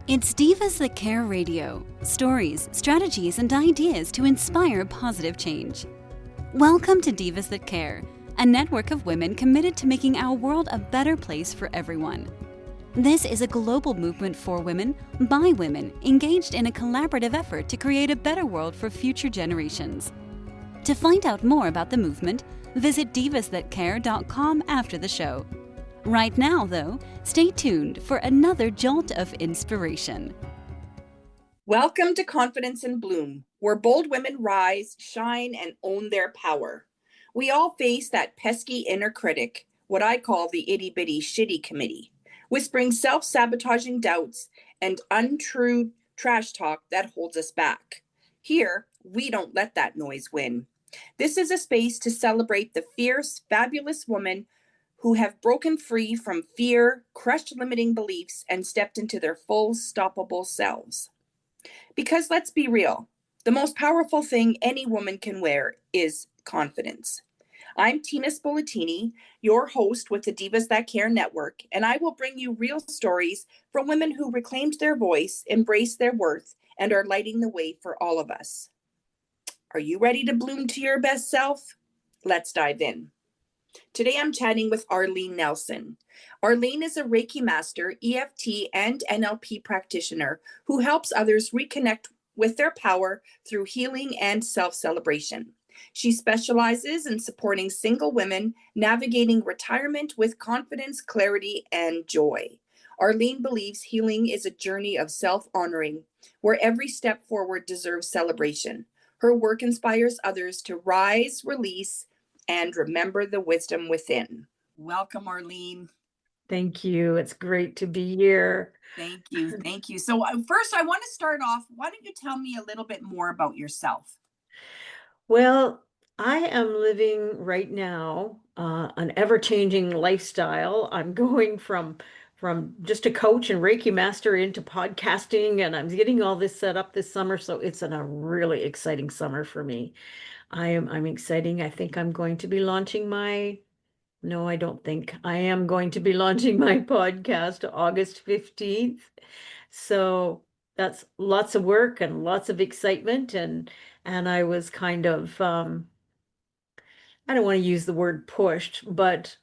It's Divas That Care Radio. Stories, strategies, and ideas to inspire positive change. Welcome to Divas That Care, a network of women committed to making our world a better place for everyone. This is a global movement for women, by women, engaged in a collaborative effort to create a better world for future generations. To find out more about the movement, visit divasthatcare.com after the show. Right now, though, stay tuned for another jolt of inspiration. Welcome to Confidence in Bloom, where bold women rise, shine, and own their power. We all face that pesky inner critic, what I call the itty-bitty shitty committee, whispering self-sabotaging doubts and untrue trash talk that holds us back. Here, we don't let that noise win. This is a space to celebrate the fierce, fabulous woman who have broken free from fear, crushed limiting beliefs, and stepped into their full, stoppable selves. Because let's be real, the most powerful thing any woman can wear is confidence. I'm Tina Spoletini, your host with the Divas That Care Network, and I will bring you real stories from women who reclaimed their voice, embraced their worth, and are lighting the way for all of us. Are you ready to bloom to your best self? Let's dive in. Today, I'm chatting with Arlene Nelson. Arlene is a Reiki Master, EFT and NLP Practitioner who helps others reconnect with their power through healing and self-celebration. She specializes in supporting single women navigating retirement with confidence, clarity, and joy. Arlene believes healing is a journey of self-honoring, where every step forward deserves celebration. Her work inspires others to rise, release, and remember the wisdom within. Welcome, Arlene. Thank you. It's great to be here. Thank you. Thank you. So first, I want to start off. Why don't you tell me a little bit more about yourself? Well, I am living right now an ever-changing lifestyle. I'm going from just a coach and Reiki Master into podcasting, and I'm getting all this set up this summer. So it's a really exciting summer for me. I'm exciting. I think I'm going to be launching no, I don't think. I am going to be launching my podcast August 15th. So that's lots of work and lots of excitement. And I was kind of, I don't want to use the word pushed, but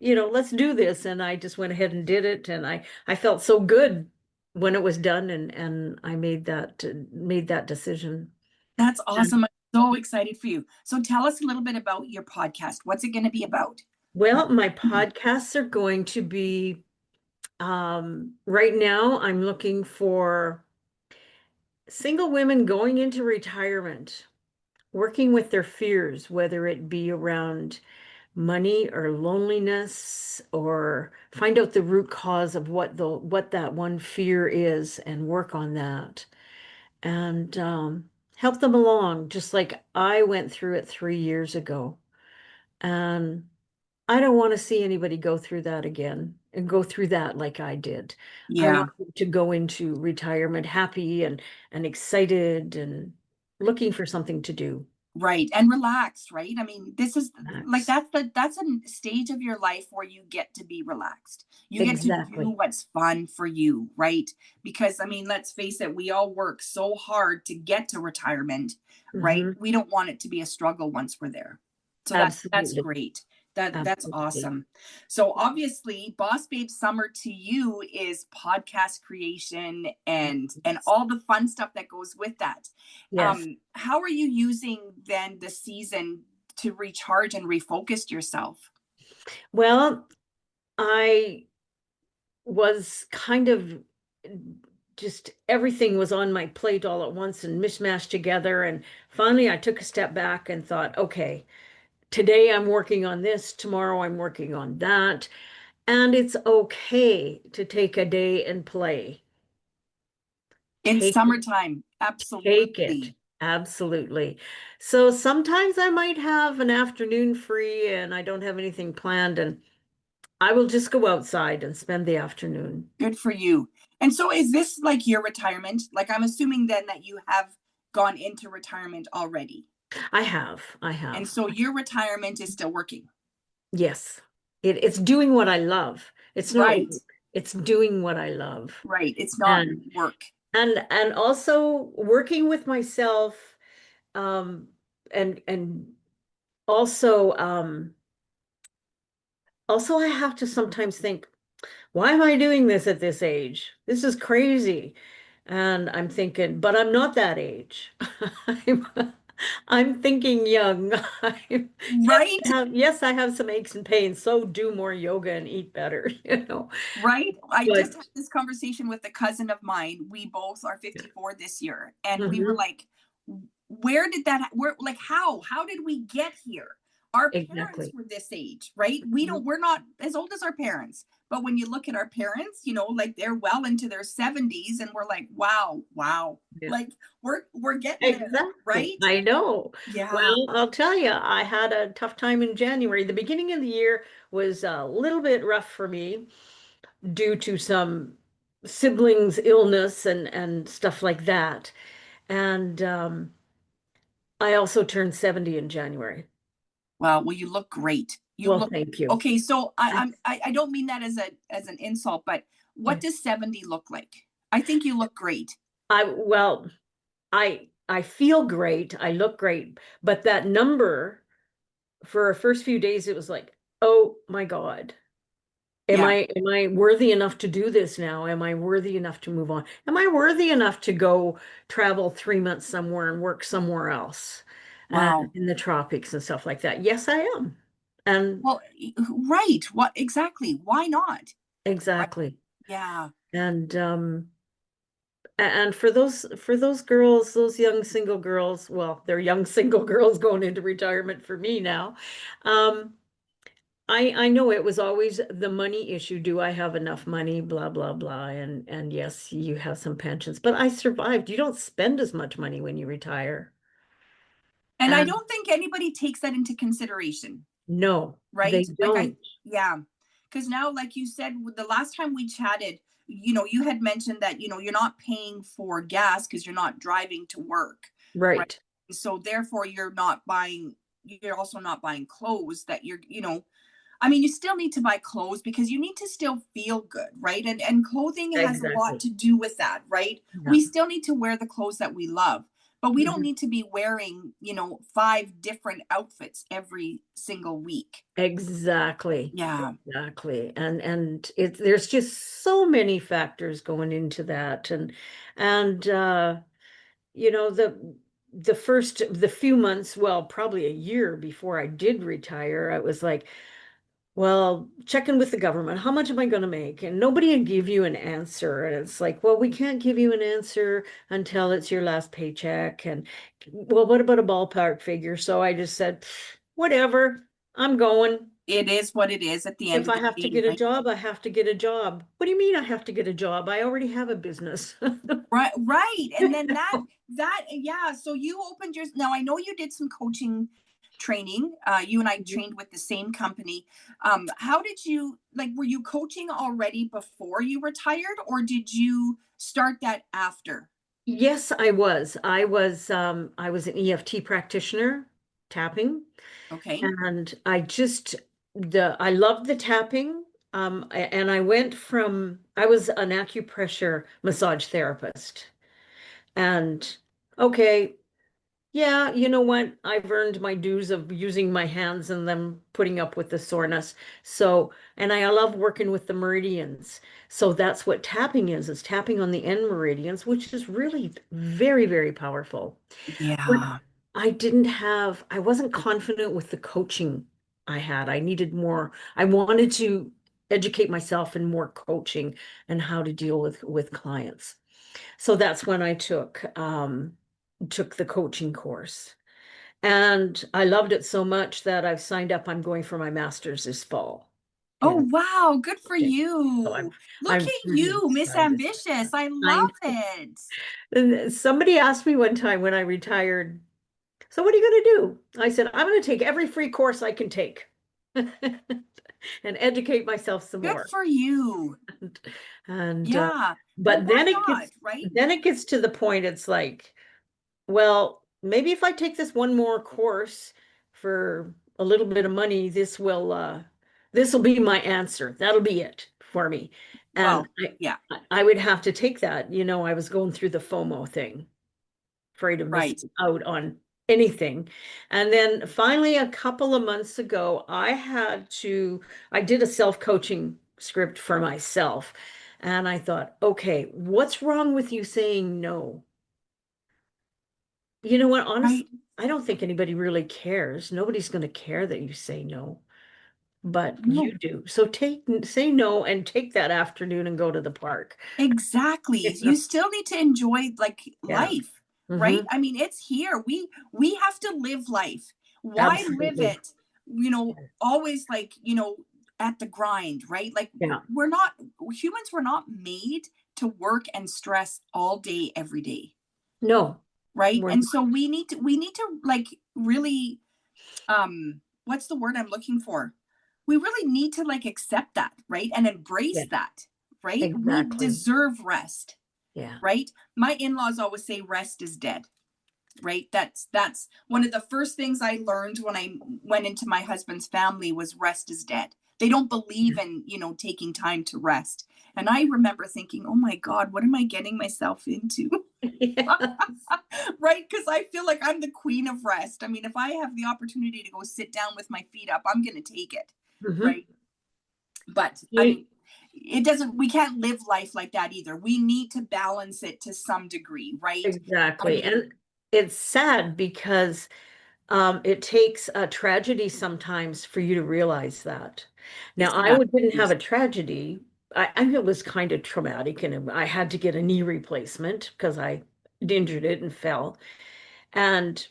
let's do this. And I just went ahead and did it. And I felt so good when it was done. And I made that decision. That's awesome. I'm so excited for you. So tell us a little bit about your podcast. What's it going to be about? Well, my podcasts are going to be, right now, I'm looking for single women going into retirement, working with their fears, whether it be around money or loneliness, or find out the root cause of what that one fear is and work on that. And help them along, just like I went through it 3 years ago. And I don't want to see anybody go through that again and go through that like I did. I Yeah. want them to go into retirement happy and excited and looking for something to do. Right. And relaxed, right? I mean, this is like, Relax. that's a stage of your life where you get to be relaxed. You get to Exactly. do what's fun for you, right? Because I mean, let's face it, we all work so hard to get to retirement, right? Mhm. We don't want it to be a struggle once we're there. So that's Absolutely. great. That's Absolutely. awesome. So obviously, Boss Babe Summer to you is podcast creation and all the fun stuff that goes with that. Yes. How are you using then the season to recharge and refocus yourself? Well, I was kind of just everything was on my plate all at once and mishmashed together. And finally, I took a step back and thought, okay, today I'm working on this, tomorrow I'm working on that. And it's okay to take a day and play. In summertime, Take it. absolutely. Absolutely. So sometimes I might have an afternoon free and I don't have anything planned, and I will just go outside and spend the afternoon. Good for you. And so is this like your retirement? Like, I'm assuming then that you have gone into retirement already. I have. And so your retirement is still working. Yes. It's doing what I love. It's not Right. work. It's doing what I love. Right. It's not And work. and also working with myself, um and also also I have to sometimes think, why am I doing this at this age? This is crazy. And I'm thinking, but I'm not that age. I'm, I'm thinking young. Right. Yes, I have some aches and pains. So do more yoga and eat better, you know. Right. I just But had this conversation with a cousin of mine. We both are 54 this year. And we were mhm, like, where did that, where, like, how did we get here? Our parents exactly. were this age, right? Mhm. We're not as old as our parents. But when you look at our parents, like they're well into their 70s and we're like, wow, wow. Yeah, Like we're getting there, exactly. right? I know. Yeah. Well, I'll tell you, I had a tough time in January. The beginning of the year was a little bit rough for me due to some siblings' illness and stuff like that. And I also turned 70 in January. Well, you look great. You Well, look thank you. okay. So I don't mean that as an insult, but what Yeah. does 70 look like? I think you look great. Well, I feel great. I look great, but that number for our first few days, it was like, oh my God. Yeah. Am I worthy enough to do this now? Am I worthy enough to move on? Am I worthy enough to go travel 3 months somewhere and work somewhere else Wow. in the tropics and stuff like that? Yes, I am. And Well, right. What exactly? Why not? Right. exactly. Yeah. And and for those girls, those young single girls, well, they're young single girls going into retirement for me now. Um, I know it was always the money issue. Do I have enough money? Blah, blah, blah. And yes, you have some pensions, but I survived. You don't spend as much money when you retire. And I And don't think anybody takes that into consideration, no, they right? Like don't. yeah. Because now, like you said, the last time we chatted, you had mentioned that, you're not paying for gas because you're not driving to work, right? Right. So therefore you're also not buying clothes that I mean, you still need to buy clothes because you need to still feel good, right? And clothing has a lot Exactly. to do with that, right? Yeah. We still need to wear the clothes that we love, but we don't Mhm. need to be wearing, 5 different outfits every single week. Exactly. Yeah. Exactly. And there's just so many factors going into that. And you know, the few months, well, probably a year before I did retire, I was like, well, checking with the government, how much am I going to make? And nobody would give you an answer. And it's like, well, we can't give you an answer until it's your last paycheck. And well, what about a ballpark figure? So I just said, "Pfft, whatever, I'm going. It is what it is at the end If of I the have to day, get a right? job, I have to get a job. What do you mean I have to get a job? I already have a business. Right, right. And then yeah, so you opened your now I know you did some coaching training. You and I trained with the same company. How did you were you coaching already before you retired or did you start that after? Yes, I was. I was an EFT practitioner, tapping, Okay. and I loved the tapping. And I went from I was an acupressure massage therapist. And okay, yeah, you know what? I've earned my dues of using my hands and them putting up with the soreness. So, and I love working with the meridians. So that's what tapping is tapping on the end meridians, which is really very, very powerful. But Yeah. I wasn't confident with the coaching I had. I needed more. I wanted to educate myself in more coaching and how to deal with clients. So that's when I took the coaching course. And I loved it so much that I've signed up. I'm going for my master's this fall in Oh wow, good for coaching. So you. Look I'm at pretty you, Miss excited Ambitious. about I that. love it. And somebody asked me one time when I retired, so what are you going to do? I said, I'm going to take every free course I can take and educate myself some Good more. for you. And, and Yeah. Well, but why not, right? then it gets to the point it's like, well, maybe if I take this one more course for a little bit of money, this will be my answer. That'll be it for me. And Well, yeah, I would have to take that. I was going through the FOMO thing, afraid of right. missing out on anything. And then finally, a couple of months ago, I did a self-coaching script for myself. And I thought, okay, what's wrong with you saying no? You know what? Honestly, Right. I don't think anybody really cares. Nobody's going to care that you say no, but No, you do. So say no and take that afternoon and go to the park. exactly. You still need to enjoy like Yeah. life, right? Hmm. I mean, it's here. We have to live life. Why live Absolutely. it, always like, at the grind, right? Like Yeah. we're not humans were not made to work and stress all day every day, No, right? we're And so we need to like really what's the word I'm looking for? We really need to like accept that, right? And yeah, embrace that, right? We exactly. deserve rest, Yeah. right? My in-laws always say rest is dead, right? That's one of the first things I learned when I went into my husband's family was rest is dead. They don't believe in, taking time to rest. And I remember thinking, "Oh my god, what am I getting myself into?" Yeah. Right? Because I feel like I'm the queen of rest. I mean, if I have the opportunity to go sit down with my feet up, I'm going to take it. Hmm. Right. But I You, mean, we can't live life like that either. We need to balance it to some degree. Right. I exactly. mean, And it's sad because it takes a tragedy sometimes for you to realize that. Now, isn't that didn't have crazy? a tragedy. I it was kind of traumatic, and I had to get a knee replacement because I injured it and fell. And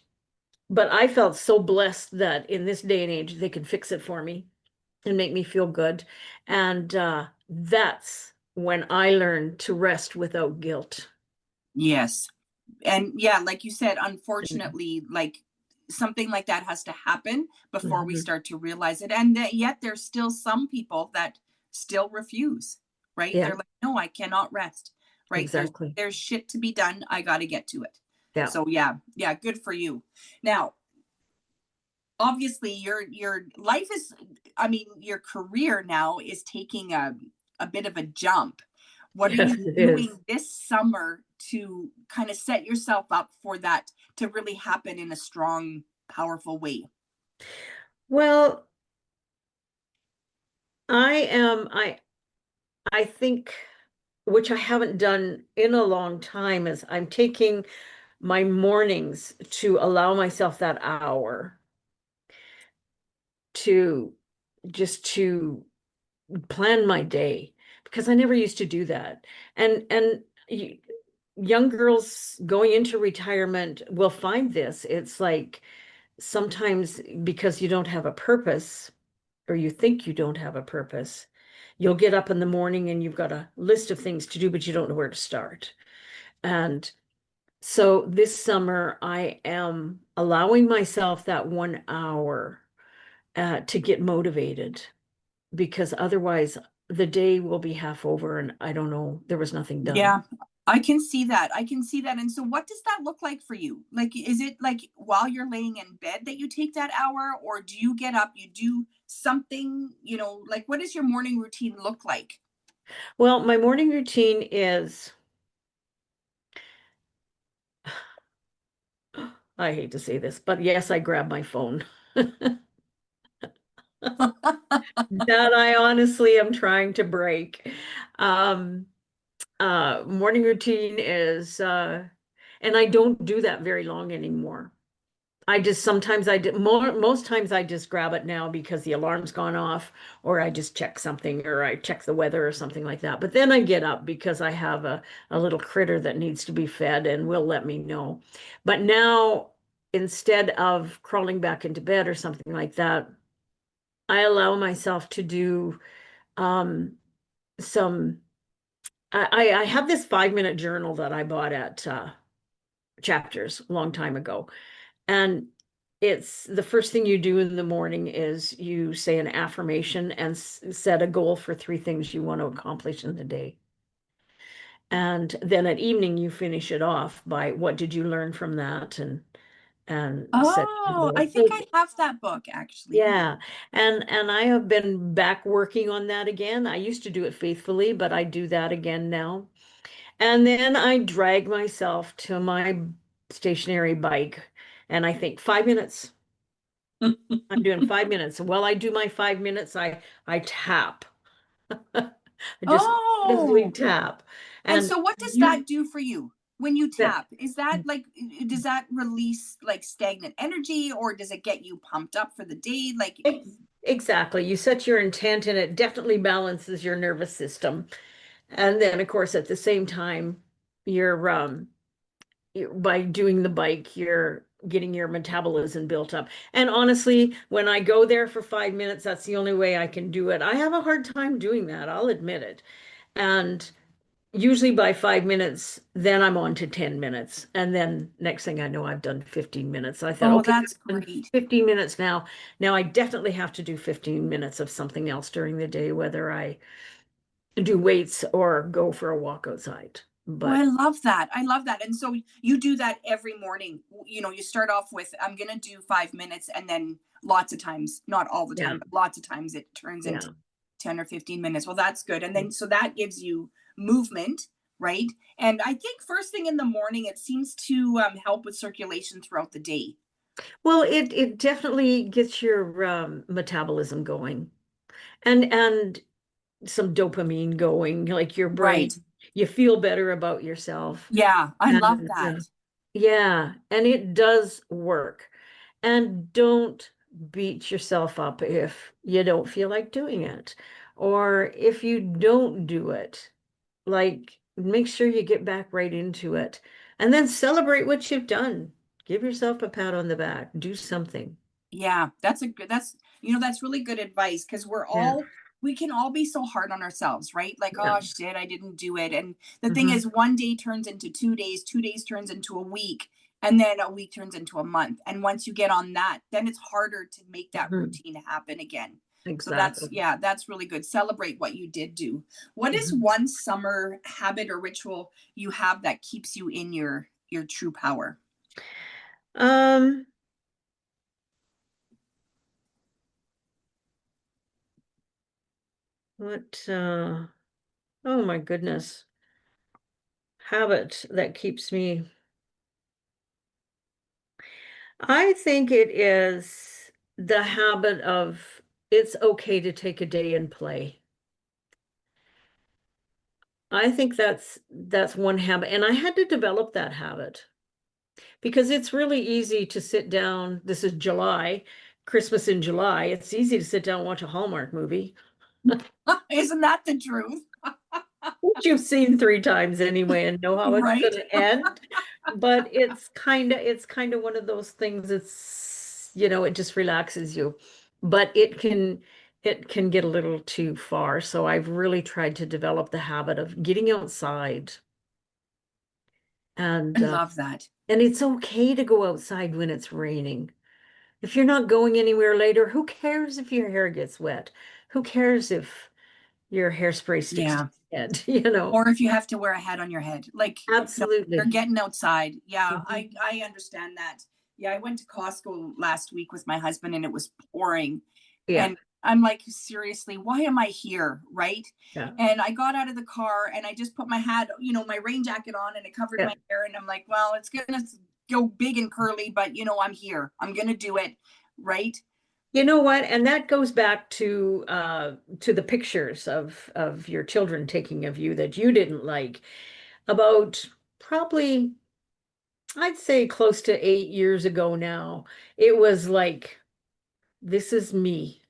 but I felt so blessed that in this day and age they could fix it for me and make me feel good. And that's when I learned to rest without guilt. Yes. And yeah, like you said, Mhm. unfortunately, like something like that has to happen before we Mhm. start to realize it. And that yet there's still some people that still refuse, right? Yeah, They're like, no, I cannot rest, right? There's exactly. there's shit to be done. I got to get to it. Yeah. So yeah, yeah, good for you. Now, obviously your life is, I mean, your career now is taking a bit of a jump. What are Yes, you it is. doing this summer to kind of set yourself up for that to really happen in a strong, powerful way? Well, I think, which I haven't done in a long time, is I'm taking my mornings to allow myself that hour to to plan my day, because I never used to do that. And young girls going into retirement will find this. It's like sometimes because you don't have a purpose, or you think you don't have a purpose, you'll get up in the morning and you've got a list of things to do, but you don't know where to start. And so this summer, I am allowing myself that 1 hour to get motivated, because otherwise the day will be half over and I don't know, there was nothing done. Yeah, I can see that. I can see that. And so what does that look like for you? Like, is it like while you're laying in bed that you take that hour, or do you get up, you do something, like what does your morning routine look like? Well, my morning routine is, I hate to say this, but yes, I grab my phone. That I honestly am trying to break. Um, Morning routine is, and I don't do that very long anymore. I just sometimes I do most times I just grab it now because the alarm's gone off, or I just check something, or I check the weather or something like that. But then I get up because I have a little critter that needs to be fed and will let me know. But now, instead of crawling back into bed or something like that, I allow myself to do um some I have this 5-minute journal that I bought at Chapters a long time ago. And it's the first thing you do in the morning is you say an affirmation and set a goal for 3 things you want to accomplish in the day. And then at evening, you finish it off by what did you learn from that, and set Oh, I goals. think I have that book actually. Yeah, and I have been back working on that again. I used to do it faithfully, but I do that again now. And then I drag myself to my stationary bike, and I think 5 minutes. I'm doing 5 minutes. While I do my 5 minutes, I tap. I just physically Oh, tap. and And so what does you that do for you when you that tap? Is that like, does that release like stagnant energy, or does it get you pumped up for the day? Like, exactly. You set your intent and it definitely balances your nervous system. And then of course at the same time, you're by doing the bike, you're getting your metabolism built up. And honestly, when I go there for 5 minutes, that's the only way I can do it. I have a hard time doing that, I'll admit it. And usually by 5 minutes, then I'm on to 10 minutes. And then next thing I know, I've done 15 minutes. I thought, oh, okay, that's I've done great. 15 minutes now. Now I definitely have to do 15 minutes of something else during the day, whether I do weights or go for a walk outside. Oh, I But love that. I love that. And so you do that every morning. You know, you start off with, I'm going to do 5 minutes. And then lots of times, not all the yeah, time, but lots of times it turns into yeah. 10 or 15 minutes. Well, that's good. And then so that gives you movement, right? And I think first thing in the morning, it seems to help with circulation throughout the day. Well, it definitely gets your metabolism going and some dopamine going, like your brain, Right. you feel better about yourself. Yeah, I love And that. yeah, and it does work. And don't beat yourself up if you don't feel like doing it. Or if you don't do it, like make sure you get back right into it. And then celebrate what you've done. Give yourself a pat on the back. Do something. Yeah, that's a good, that's, that's really good advice because Yeah. we can all be so hard on ourselves, right? Like, Yeah. oh shit, I didn't do it. And the thing Hmm. is, one day turns into 2 days, 2 days turns into a week, and then a week turns into a month. And once you get on that, then it's harder to make that Hmm. routine happen again. So that's, Exactly. yeah, that's really good. Celebrate what you did do. What is Mhm. one summer habit or ritual you have that keeps you in your true power? Um, what oh my goodness. Habit that keeps me. I think it is the habit of it's okay to take a day and play. I think that's one habit, and I had to develop that habit because it's really easy to sit down. This is July, Christmas in July. It's easy to sit down and watch a Hallmark movie, Isn't that the truth? which you've seen 3 times anyway and know how it's going Right? to end. But it's kind of one of those things. It just relaxes you, but it can get a little too far. So I've really tried to develop the habit of getting outside I and uh, love that. and it's okay to go outside when it's raining. If you're not going anywhere later, who cares if your hair gets wet? Who cares if your hairspray sticks to Yeah. your head? You know, Or if you have to wear a hat on your head. Like, no, you're absolutely. getting outside. Yeah, Mhm. I understand that. Yeah, I went to Costco last week with my husband and it was pouring. Yeah, And I'm like, seriously, why am I here? Right. yeah, And I got out of the car and I just put my hat, my rain jacket on and it covered yeah. my hair. And I'm like, well, it's gonna go big and curly, but I'm here. I'm gonna do it. Right. You know what? And that goes back to the pictures of your children taking of you that you didn't like. About probably, I'd say close to 8 years ago now, it was like, this is me.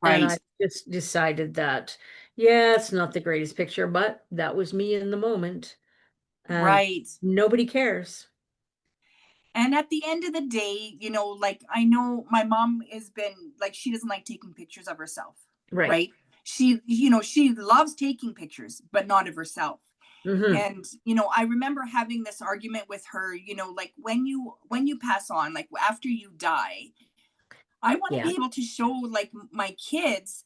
And Right. I just decided that, yeah, it's not the greatest picture, but that was me in the moment. And Right. nobody cares. And at the end of the day, like I know my mom has been like, she doesn't like taking pictures of herself, Right. right? She loves taking pictures, but not of herself. Hmm. And, I remember having this argument with her, like when you pass on, like after you die, I want to Yeah. be able to show like my kids,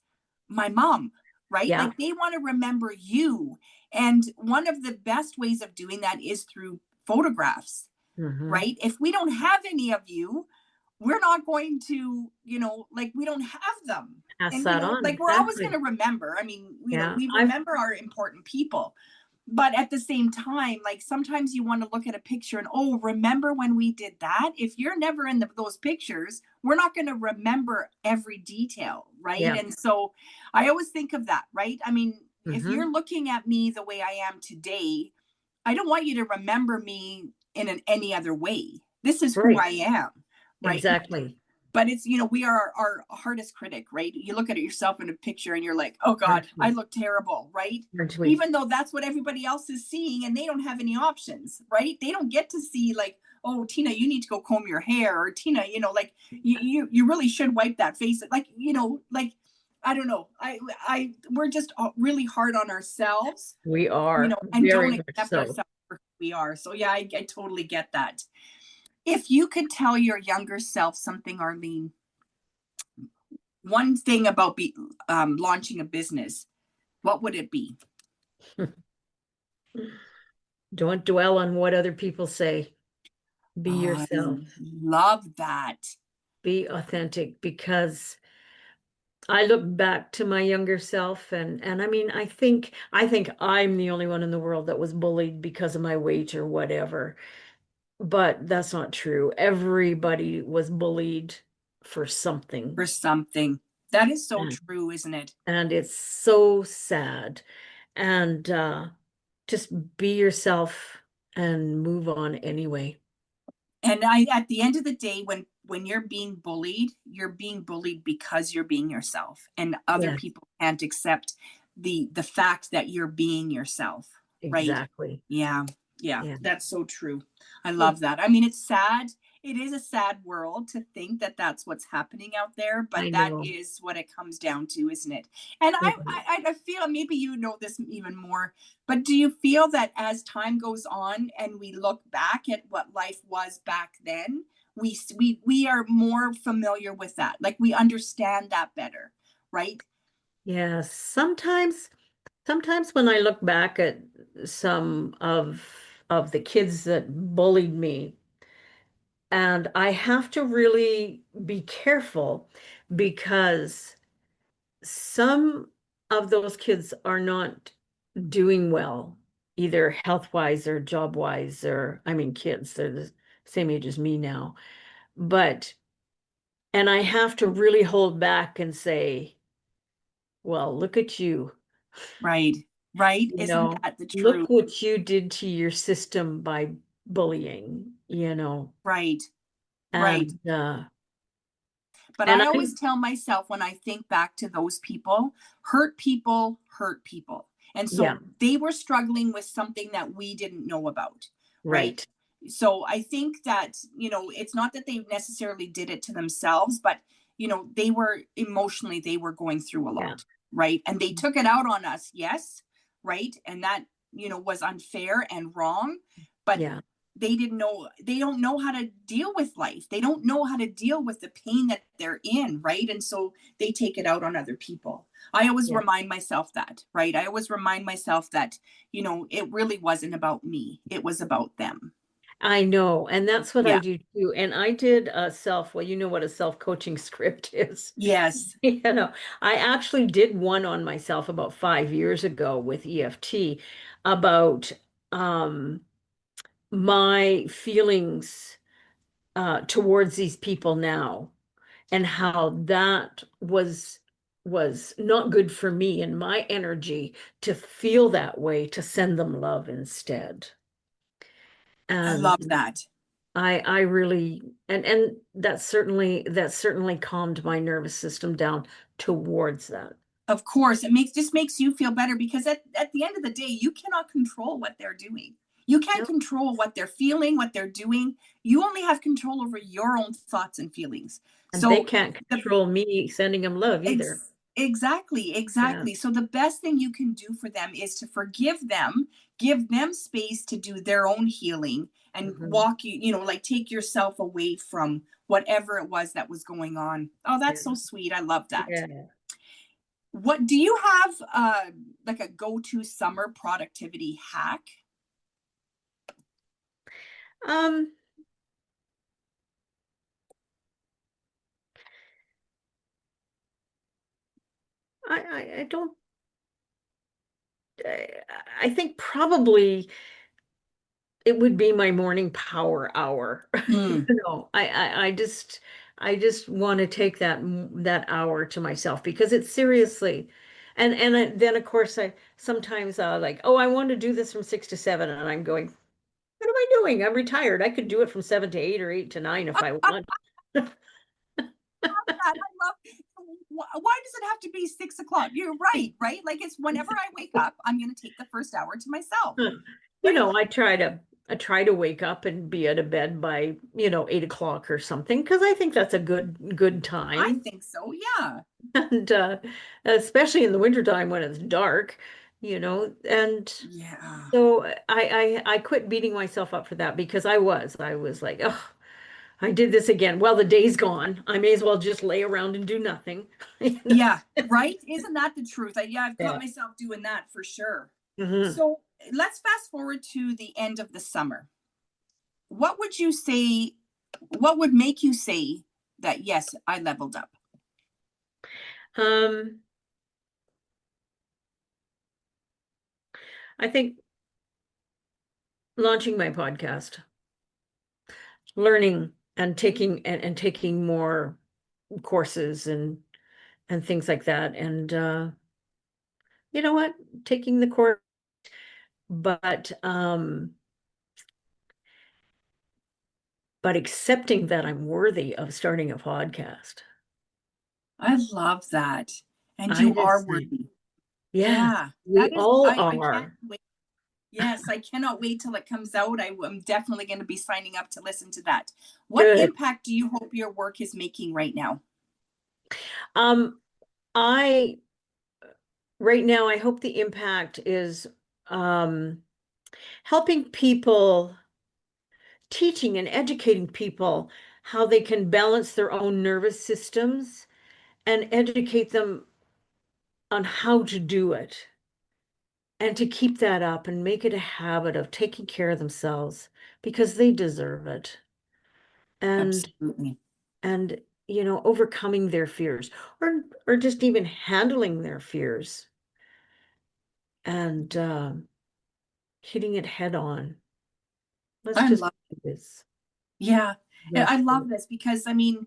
my mom, right? Yeah. Like they want to remember you. And one of the best ways of doing that is through photographs. right? If we don't have any of you, we're not going to, like, we don't have them. Pass And, that on. like, we're always Exactly. going to remember. I mean, Yeah. we remember our important people. But at the same time, like, sometimes you want to look at a picture and, oh, remember when we did that? If you're never in those pictures, we're not going to remember every detail, right? Yeah. And so I always think of that, right? I mean, if Mm-hmm. you're looking at me the way I am today, I don't want you to remember me in any other way. This is who Right. I am, right? Exactly. But it's, we are our hardest critic, right? You look at yourself in a picture and you're like, oh God, Aren't I we? look terrible, right? Aren't we? Even though that's what everybody else is seeing and they don't have any options, right? They don't get to see, like, oh, Tina, you need to go comb your hair, or Tina, like, you really should wipe that face. Like, like, I don't know. We're just really hard on ourselves, We are and very don't much accept so. ourselves for who we are. So yeah, I totally get that. If you could tell your younger self something, Arlene, one thing about launching a business, what would it be? Don't dwell on what other people say. Be Oh, I yourself. love that. Be authentic, because I look back to my younger self, and I mean, I think I'm the only one in the world that was bullied because of my weight or whatever. But that's not true. Everybody was bullied for something. For something. That is so And, true, isn't it? and it's so sad. And just be yourself and move on anyway. And at the end of the day, when you're being bullied because you're being yourself, and other Yes, people can't accept the fact that you're being yourself, right? exactly. Yeah. Yeah, Yeah, that's so true. I yeah, love that. I mean, it's sad. It is a sad world to think that that's what's happening out there, but I that know. is what it comes down to, isn't it? And It is. I feel, maybe you know this even more, but do you feel that as time goes on and we look back at what life was back then, we are more familiar with that, like we understand that better, right? Yeah, sometimes when I look back at some of the kids that bullied me, and I have to really be careful, because some of those kids are not doing well, either health-wise or job-wise, or I mean, kids, they're the same age as me now. But, and I have to really hold back and say, well, look at you. Right. Right. You Isn't know, that the truth? look what you did to your system by bullying. Right. Right. And But and I I always tell myself, when I think back to those people, hurt people hurt people. And yeah, so they were struggling with something that we didn't know about, right? right. So I think that, it's not that they necessarily did it to themselves, but, they were emotionally, they were going through a Yeah. lot, right? And they took it out on us, yes, right? And that, was unfair and wrong. But Yeah. they don't know how to deal with life. They don't know how to deal with the pain that they're in, right? And so they take it out on other people. I always Yeah. remind myself that, right? I always remind myself that, it really wasn't about me. It was about them. I know, and that's what I Yeah. do too. And I did well, you know what a self-coaching script is. Yes. I actually did one on myself about 5 years ago with EFT about um my feelings towards these people now, and how that was not good for me and my energy to feel that way, to send them love instead. I And love that. I really, and that certainly calmed my nervous system down towards that. Of course, just makes you feel better, because at the end of the day, you cannot control what they're doing. You can't No, control what they're feeling, what they're doing. You only have control over your own thoughts and feelings. and they So can't the control me sending them love either. exactly, Yeah. exactly. So the best thing you can do for them is to forgive them, give them space to do their own healing, and Mhm. like, take yourself away from whatever it was that was going on. Oh, Yeah. that's so sweet. I love that. Yeah. What do you have, like, a go-to summer productivity hack? I don't, I think probably it would be my morning power hour. You Mm. know, I just want to take that hour to myself because it's seriously, then of course I sometimes like, oh, I want to do this from 6 to 7, and I'm going, what am I doing? I'm retired. I could do it from 7 to 8 or 8 to 9 if I want. That. I love. Why does it have to be 6 o'clock? You're right, right? Like it's whenever I wake up, I'm going to take the first hour to myself, You right? know, I try to wake up and be out of bed by, 8 o'clock or something, because I think that's a good I time. think so. Yeah. And especially in the wintertime when it's dark, and Yeah. so I quit beating myself up for that because I was like, oh, I did this again. Well, the day's gone. I may as well just lay around and do nothing. You know? Yeah. Right. Isn't that the truth? Yeah, I've caught Yeah. myself doing that for sure. Hmm. So let's fast forward to the end of the summer. What would you say? What would make you say that, yes, I leveled up? Um, I think launching my podcast, learning and taking more courses and things like that. And you know what? Taking the course, but but accepting that I'm worthy of starting a podcast. I love that. And I you are just think, worthy. yeah, Yeah. we That is, all I can't are. wait. Yes, I cannot wait till it comes out. I'm definitely going to be signing up to listen to that. What Good. impact do you hope your work is making right now? Um, I right now I hope the impact is um helping people, teaching and educating people how they can balance their own nervous systems and educate them on how to do it and to keep that up and make it a habit of taking care of themselves because they deserve it. And Absolutely. and overcoming their fears, or just even handling their fears and hitting it head on. Let's I just love, do this. yeah. And Let's I do love this because I mean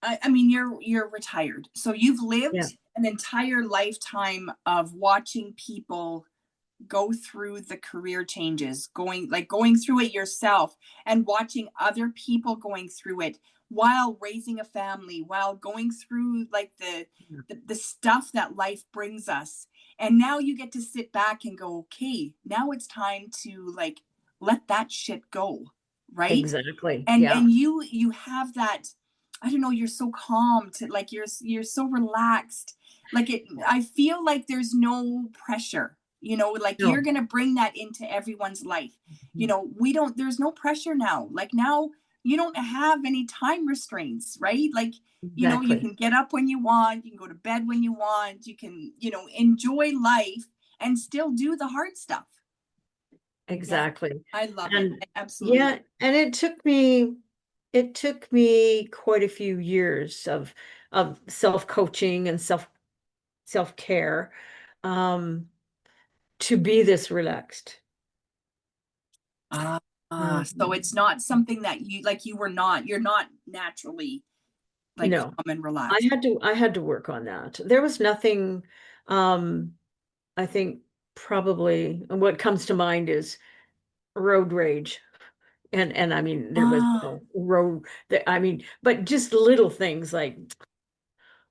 you're retired. So you've it. Yeah. lived an entire lifetime of watching people go through the career changes, going through it yourself and watching other people going through it while raising a family, while going through like the stuff that life brings us. And now you get to sit back and go, okay, now it's time to like let that shit go, right? Exactly. and Yeah. and you have that, I don't know, you're so calm to like you're so relaxed, like it, I feel like there's no pressure, like you're No. going to bring that into everyone's life. Mhm. We don't, there's no pressure now, like now you don't have any time restraints, right? Like, you Exactly. can get up when you want, you can go to bed when you want, you can, enjoy life and still do the hard stuff. Yeah, Exactly. I love it. And I absolutely love yeah, and it took me quite a few years of self-coaching and self-care um to be this relaxed. it. So Um, it's not something that you like, you're not naturally like no, calm and I relaxed. had to I had to work on that. There was nothing, um I think probably what comes to mind is road rage. And I mean, there was Ah, road that, I mean, but just little things like,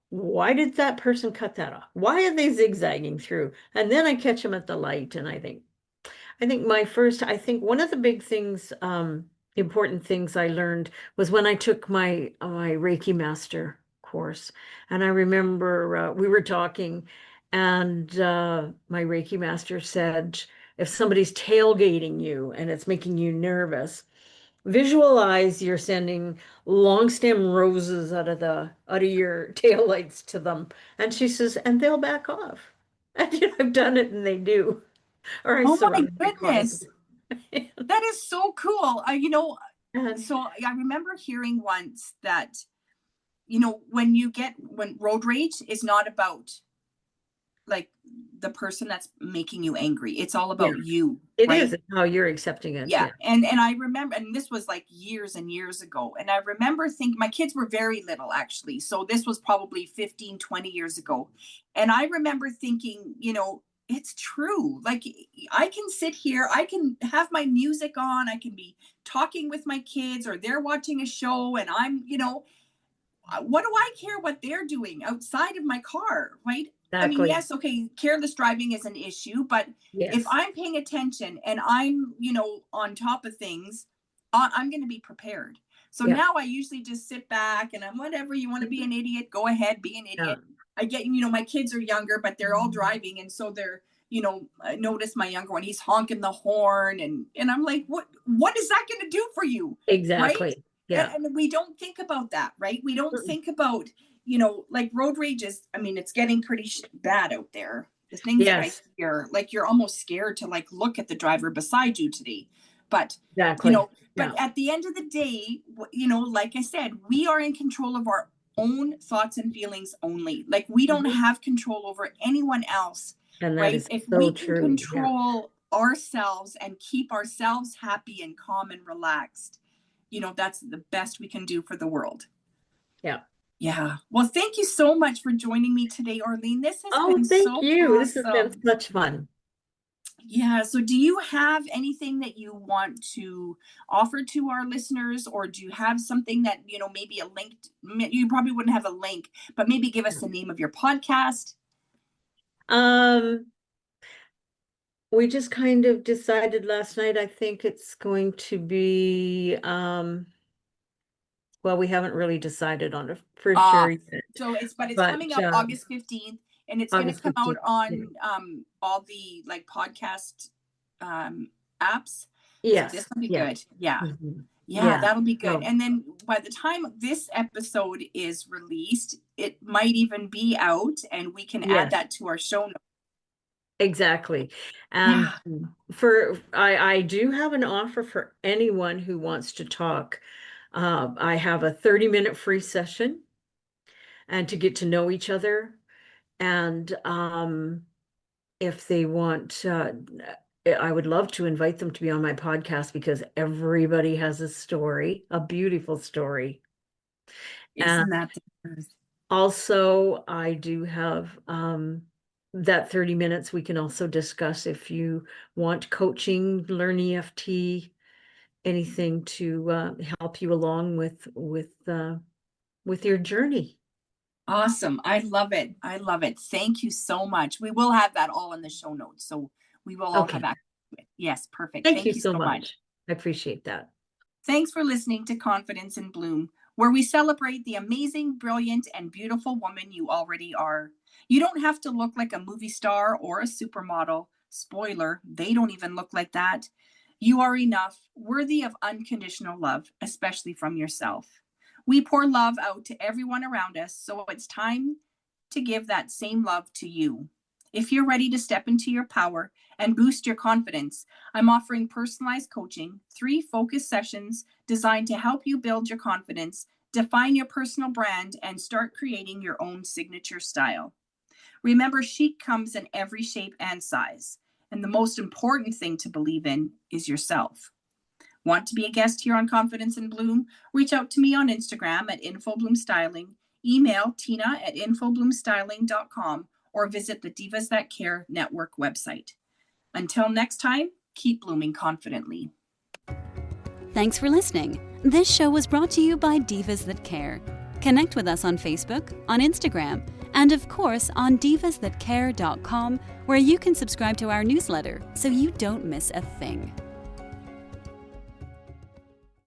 why did that person cut that off? Why are they zigzagging through? And then I catch them at the light, and I think one of the big things, important things I learned was when I took my Reiki Master course. And I remember we were talking, and my Reiki Master said, if somebody's tailgating you and it's making you nervous, visualize you're sending long stem roses out of your taillights to them. And she says, and they'll back off. And I've done it and they do. Or I oh my surround my clients. goodness, that is so cool. And So I remember hearing once that when road rage is not about like the person that's making you angry. It's all about you. It right? is. It's how you're accepting it. Yeah. And I remember, and this was like years and years ago. And I remember thinking, my kids were very little actually. So this was probably 15, 20 years ago. And I remember thinking, it's true. Like I can sit here, I can have my music on, I can be talking with my kids, or they're watching a show, and I'm, what do I care what they're doing outside of my car, right? Exactly. I mean, yes, okay, careless driving is an issue, but if I'm paying attention and I'm, on top of things, I'm going to be prepared. So now I usually just sit back and I'm whatever, you want to be an idiot, go ahead, be an idiot. I get, my kids are younger, but they're all driving. And so they're, I notice my younger one, he's honking the horn and I'm like, what is that going to do for you? Exactly. Right? Yeah. And we don't think about that, right? We don't think about, like road rage is, I mean, it's getting pretty bad out there. The things that I hear, like you're almost scared to like look at the driver beside you today. But, but at the end of the day, like I said, we are in control of our own thoughts and feelings only. Like we don't have control over anyone else, and right? Is if so we true. can control ourselves and keep ourselves happy and calm and relaxed, that's the best we can do for the world. Yeah. Yeah. Well, thank you so much for joining me today, Arlene. This has been thank you. awesome. This has been such fun. Yeah. So do you have anything that you want to offer to our listeners, or do you have something that, maybe a link, you probably wouldn't have a link, but maybe give us the name of your podcast? We just kind of decided last night, I think it's going to be, well, we haven't really decided on it for sure yet. So it's coming up August 15th, and it's going to come out on all the like podcast apps. Yes. So this will be good. Yeah. Mm-hmm. Yeah, that'll be good. And then by the time this episode is released, it might even be out, and we can add that to our show notes. Exactly. And I do have an offer for anyone who wants to talk. I have a 30-minute free session and to get to know each other. And if they want, I would love to invite them to be on my podcast, because everybody has a story, a beautiful story. Isn't that the truth? Also, I do have that 30 minutes. We can also discuss if you want coaching, learn EFT, anything to help you along with your journey. Awesome. I love it. I love it. Thank you so much. We will have that all in the show notes, so we will all have access to it. Yes, perfect. Thank you so much. I appreciate that. Thanks for listening to Confidence in Bloom, where we celebrate the amazing, brilliant, and beautiful woman you already are. You don't have to look like a movie star or a supermodel. Spoiler, they don't even look like that. You are enough, worthy of unconditional love, especially from yourself. We pour love out to everyone around us, so it's time to give that same love to you. If you're ready to step into your power and boost your confidence, I'm offering personalized coaching, 3 focus sessions designed to help you build your confidence, define your personal brand, and start creating your own signature style. Remember, chic comes in every shape and size, and the most important thing to believe in is yourself. Want to be a guest here on Confidence in Bloom? Reach out to me on Instagram at infobloomstyling, email tina@infobloomstyling.com, or visit the Divas That Care Network website. Until next time, keep blooming confidently. Thanks for listening. This show was brought to you by Divas That Care. Connect with us on Facebook, on Instagram, and of course on divasthatcare.com, where you can subscribe to our newsletter so you don't miss a thing.